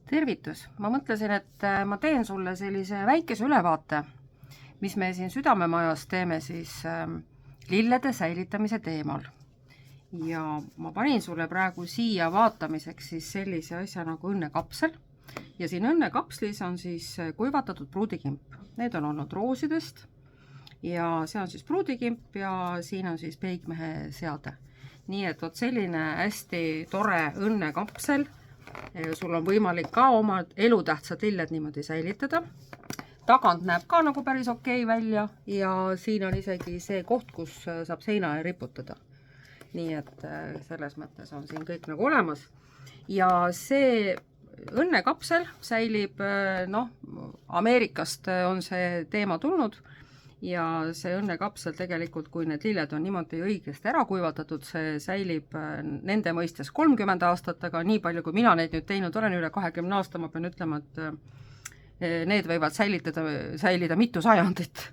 Tervitus! Ma mõtlesin, et ma teen sulle sellise väikese ülevaate, mis me siin Südamemajas teeme siis lillede säilitamise teemal. Ja ma panin sulle praegu siia vaatamiseks siis sellise asja nagu õnnekapsel. Ja siin õnnekapslis on siis kuivatatud pruudikimp. Need on olnud roosidest ja see on siis pruudikimp ja siin on siis peigmehe seade. Nii et selline hästi tore õnnekapsel. Sul on võimalik ka oma elutähtsad lilled niimoodi säilitada. Tagant näeb ka nagu päris okei välja ja siin on isegi see koht, kus saab seina riputada. Nii et selles mõttes on siin kõik nagu olemas. Ja see õnnekapsel säilib, Ameerikast on see teema tulnud ja see õnnekapsel tegelikult, kui need lilled on niimoodi õigesti ära kuivatatud, see säilib nende mõistes 30 aastat, aga nii palju, kui mina neid nüüd teinud olen, üle 20 aasta, ma pean ütlema, et need võivad säilida mitu sajandit.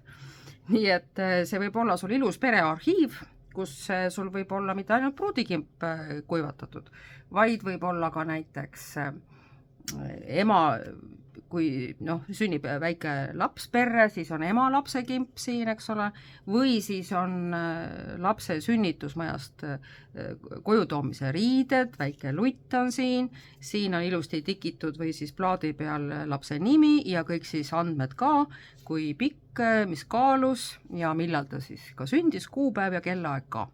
Nii et see võib olla sul ilus perearhiiv, kus sul võib olla mitte ainult pruudikimp kuivatatud, vaid võib olla ka näiteks ema, kui sünnib väike laps perre, siis on ema lapsekimp siin, eks ole, või siis on lapse sünnitusmajast koju toomise riided, väike lutt on siin on ilusti tikitud või siis plaadi peal lapse nimi ja kõik siis andmed ka, kui pikk, mis kaalus ja millal ta siis ka sündis, kuupäev ja kellaaeg ka.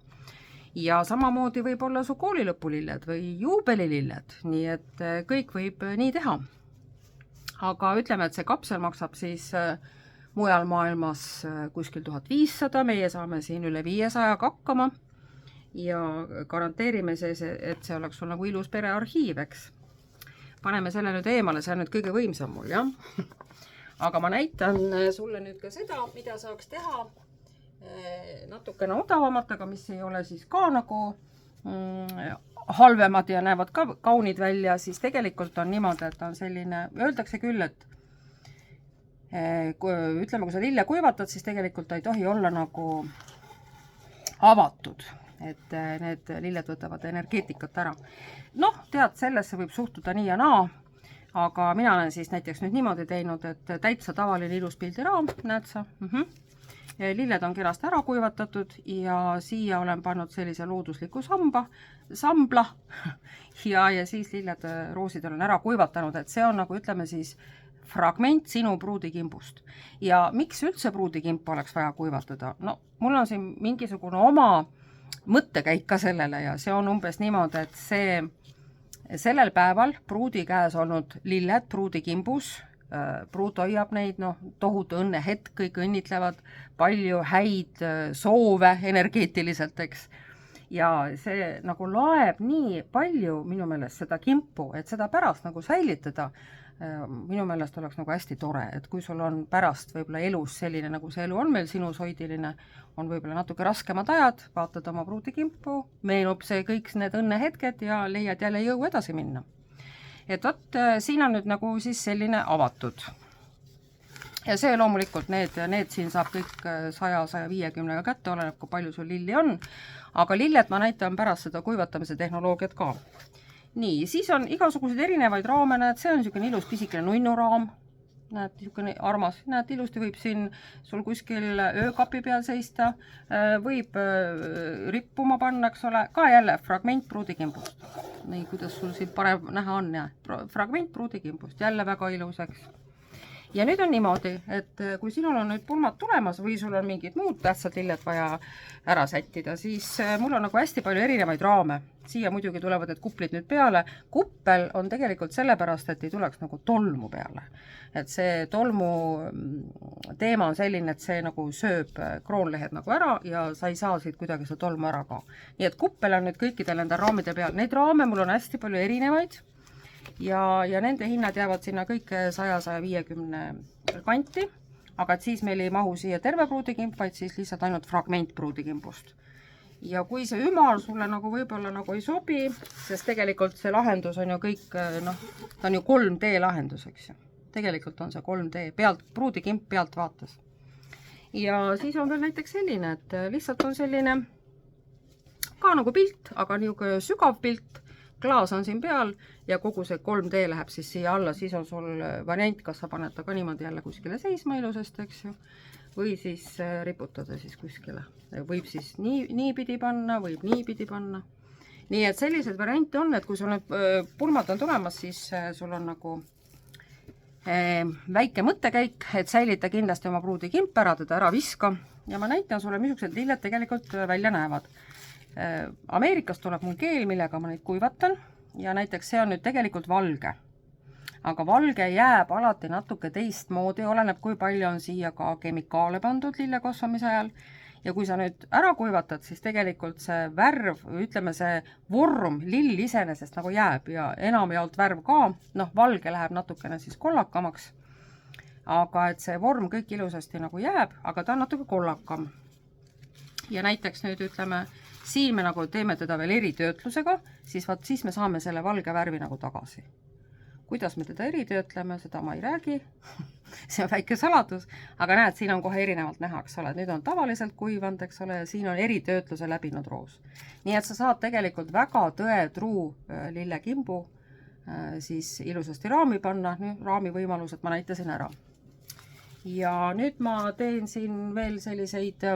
Ja samamoodi võib olla su koolilõpulilled või juubelililled, nii et kõik võib nii teha. Aga ütleme, et see kapsel maksab siis mujal maailmas kuskil 1500, meie saame siin üle 500 hakkama ja garanteerime et see oleks sul nagu ilus perearhiiv, eks. Paneme selle nüüd eemale, see on nüüd kõige võimsam mul, jah. Aga ma näitan sulle nüüd ka seda, mida saaks teha natukene odavamat, aga mis ei ole siis ka nagu halvemad ja näevad ka kaunid välja, siis tegelikult on niimoodi, et on selline, öeldakse küll, et ütleme, kui sa lille kuivatad, siis tegelikult ei tohi olla nagu avatud, et need lilled võtavad energeetikat ära. Tead, sellesse võib suhtuda nii ja naa, aga mina olen siis näiteks nüüd niimoodi teinud, et täitsa tavaline ilus pildiraam, näed sa? Lilled on kenasti ära kuivatatud ja siia olen pannud sellise loodusliku sambla ja siis lilled roosid olen ära kuivatanud, et see on nagu ütleme siis fragment sinu pruudikimbust. Ja miks üldse pruudikimp oleks vaja kuivatada? Mul on siin mingisugune oma mõttekäik ka sellele ja see on umbes niimoodi, et sellel päeval pruudi käes olnud lilled pruudikimbus, pruut hoiab neid, tohutu õnnehetk, kõik õnnitlevad, palju häid soove energeetiliselt, eks. Ja see nagu laeb nii palju minu meelest seda kimpu, et seda pärast nagu säilitada, minu meelest oleks nagu hästi tore, et kui sul on pärast võib-olla elus selline, nagu see elu on meil sinusoidiline, on võib-olla natuke raskemad ajad, vaatad oma pruudikimpu, meenub see kõik need õnnehetked ja leiad jälle jõu edasi minna. Et siin on nüüd nagu siis selline avatud. Ja see loomulikult, need siin saab kõik 100-150 kätte, oleneb, kui palju sul lilli on. Aga lilled ma näitan pärast seda kuivatamise tehnoloogiat ka. Nii, siis on igasuguseid erinevaid raame, näed, see on niisugune ilus pisikene nunnuraam. Näed, niisugune armas, näed, ilusti võib siin sul kuskil öökapi peal seista, võib rippuma panna, eks ole, ka jälle fragment pruudikimbust. Nii, kuidas sul siin parem näha on, fragment pruudikimbust, jälle väga iluseks. Ja nüüd on niimoodi, et kui sinul on nüüd pulmad tulemas või sul on mingid muud tähtsad lilled vaja ära sättida, siis mul on nagu hästi palju erinevaid raame. Siia muidugi tulevad need kuplid nüüd peale. Kuppel on tegelikult sellepärast, et ei tuleks nagu tolmu peale. Et see tolmu teema on selline, et see nagu sööb kroonlehed nagu ära ja sa ei saa siit kuidagi seda tolmu ära ka. Nii et kuppel on nüüd kõikidel nende raamide peal. Neid raame mul on hästi palju erinevaid. Ja nende hinnad jäävad sinna kõik 100-150 kanti, aga et siis meil ei mahu siia terve pruudikimp, vaid siis lihtsalt ainult fragment pruudikimbust. Ja kui see ümar sulle nagu võib-olla nagu ei sobi, sest tegelikult see lahendus on ju kõik, ta on ju 3D lahendus, eks ju. Tegelikult on see 3D, pruudikimp pealt vaates. Ja siis on veel näiteks selline, et lihtsalt on selline ka nagu pilt, aga niisugune sügav pilt, klaas on siin peal ja kogu see 3D läheb siis siia alla, siis on sul variant, kas sa paned ta ka niimoodi jälle kuskile seisma ilusasti, eks ju, või siis riputada siis kuskile. Võib siis niipidi panna, võib niipidi panna. Nii et sellised variante on, et kui sul need pulmad on tulemas, siis sul on nagu väike mõttekäik, et säilita kindlasti oma pruudikimp ära, teda ära viska. Ja ma näitan sulle, missugused lilled tegelikult välja näevad. Ameerikast tuleb mul keel, millega ma neid kuivatan ja näiteks see on nüüd tegelikult valge. Aga valge jääb alati natuke teistmoodi, oleneb kui palju on siia ka kemikaale pandud lille kasvamise ajal. Ja kui sa nüüd ära kuivatad, siis tegelikult see värv, ütleme see vorm, lill iseenesest nagu jääb ja enamjaolt värv ka, noh valge läheb natukene siis kollakamaks, aga et see vorm kõik ilusasti nagu jääb, aga ta on natuke kollakam. Ja näiteks nüüd ütleme, siin me nagu teeme teda veel eritöötlusega, siis me saame selle valge värvi nagu tagasi. Kuidas me teda eritöötleme, seda ma ei räägi, see on väike saladus, aga näed, siin on kohe erinevalt näha, eks ole, nüüd on tavaliselt kuivanud, eks ole, ja siin on eritöötluse läbinud roos. Nii et sa saad tegelikult väga tõetruu lillekimbu siis ilusasti raami panna, raami võimalused ma näitasin ära. Ja nüüd ma teen siin veel selliseid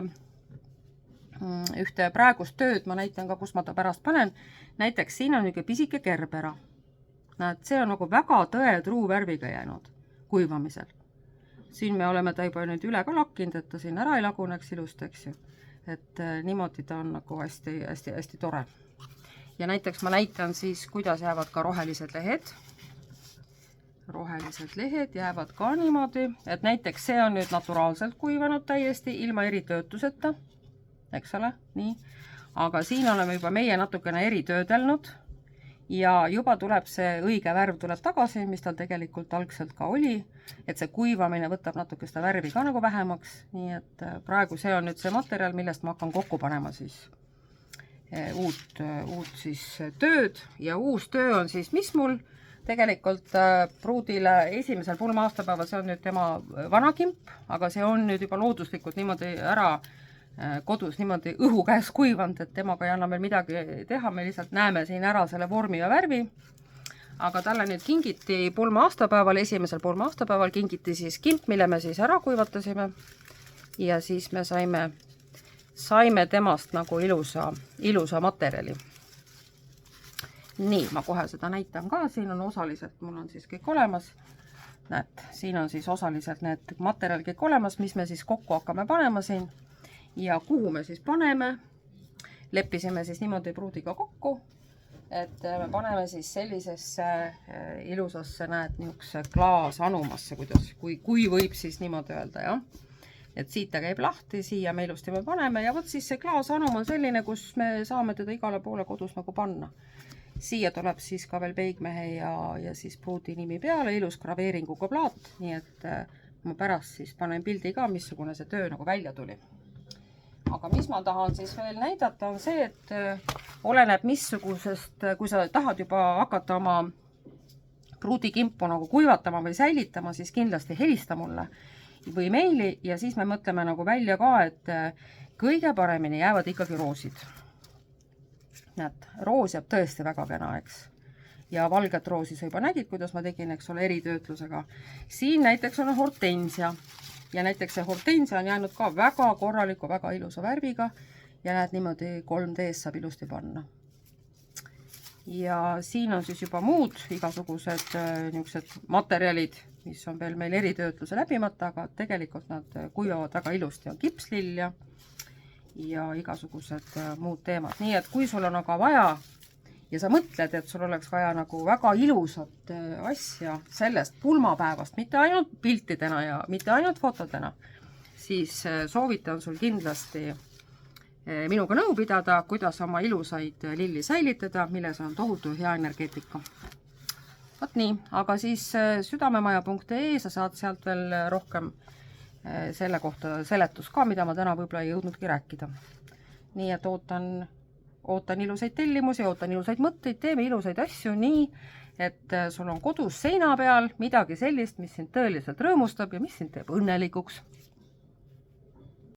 ühte praegust tööd, ma näitan ka, kus ma ta pärast panen, näiteks siin on niisugune pisike kerbera. Näed, see on nagu väga tõetruu värviga jäänud kuivamisel. Siin me oleme ta juba nüüd üle ka lakkinud, et ta siin ära ei laguneks ilust, eks ju. Et niimoodi ta on nagu hästi tore. Ja näiteks ma näitan siis, kuidas jäävad ka rohelised lehed. Rohelised lehed jäävad ka niimoodi, et näiteks see on nüüd naturaalselt kuivanud täiesti ilma eritöötuseta, eks ole, nii. Aga siin oleme juba meie natukene eritöödelnud. Ja juba tuleb see õige värv tuleb tagasi, mis tal tegelikult algselt ka oli, et see kuivamine võtab natuke seda värvi ka nagu vähemaks, nii et praegu see on nüüd see materjal, millest ma hakkan kokku panema siis uut siis tööd ja uus töö on siis, mis mul tegelikult pruudile esimesel pulma aastapäeval, see on nüüd tema vanakimp, aga see on nüüd juba looduslikult niimoodi ära kodus niimoodi õhu käes kuivanud, et temaga ei anna meil midagi teha, me lihtsalt näeme siin ära selle vormi ja värvi. Aga talle nüüd kingiti pulma aastapäeval, esimesel pulma aastapäeval kingiti siis kimp, mille me siis ära kuivatasime. Ja siis me saime temast nagu ilusa materjali. Nii, ma kohe seda näitan ka, siin on osaliselt, mul on siis kõik olemas. Näed, siin on siis osaliselt need materjali kõik olemas, mis me siis kokku hakkame panema siin. Ja kuhu me siis paneme, leppisime siis niimoodi pruudiga kokku, et me paneme siis sellisesse ilusasse, näed, niisuguse klaasanumasse, kui võib siis niimoodi öelda, jah. Et siit ta käib lahti, siia me ilusti me paneme ja võt siis see klaasanum on selline, kus me saame teda igale poole kodus nagu panna. Siia tuleb siis ka veel peigmehe ja siis pruudi nimi peale, ilus graveeringuga plaat, nii et ma pärast siis panen pildi ka, missugune see töö nagu välja tuli. Aga mis ma tahan siis veel näidata on see, et oleneb missugusest, kui sa tahad juba hakata oma pruudikimpu nagu kuivatama või säilitama, siis kindlasti helista mulle või meili ja siis me mõtleme nagu välja ka, et kõige paremini jäävad ikkagi roosid. Näed, roos jääb tõesti väga kena, eks. Ja valget roosi sa juba nägid, kuidas ma tegin, eks ole, eritöötlusega. Siin näiteks on hortensia. Ja näiteks see hortensia on jäänud ka väga korraliku, väga ilusa värviga ja näed niimoodi 3D-s saab ilusti panna. Ja siin on siis juba muud igasugused niisugused materjalid, mis on veel meil eritöötluse läbimata, aga tegelikult nad kuivavad väga ilusti. On kipslill ja igasugused muud teemad. Nii et kui sul on aga vaja ja sa mõtled, et sul oleks vaja nagu väga ilusat asja sellest pulmapäevast, mitte ainult piltidena ja mitte ainult fotodena, siis soovitan sul kindlasti minuga nõu pidada, kuidas oma ilusaid lilli säilitada, milles on tohutu hea energeetika. Vot nii, aga siis südamemaja.ee, sa saad sealt veel rohkem selle kohta seletus ka, mida ma täna võib-olla ei jõudnudki rääkida. Nii et ootan ilusaid tellimusi, ootan ilusaid mõtteid, teeme ilusaid asju nii, et sul on kodus seina peal midagi sellist, mis sind tõeliselt rõõmustab ja mis sind teeb õnnelikuks.